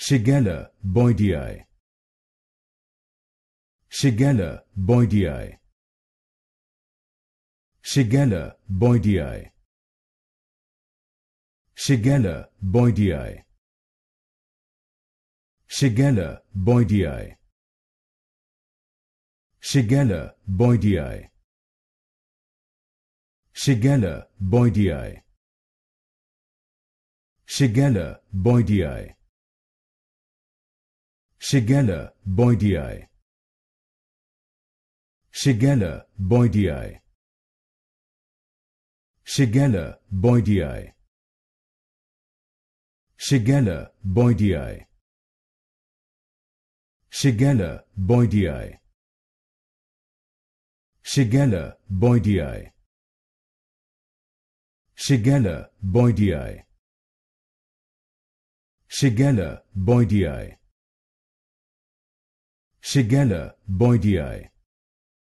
Shigella boydii. Shigella boydii. Shigella boydii. Shigella boydii. Shigella boydii. Shigella boydii. Shigella boydii. Shigella boydii. Shigella boydii. Shigella boydii. Shigella boydii. Shigella boydii. Shigella boydii. Shigella boydii. Shigella boydii. Shigella boydii. Shigella boydii.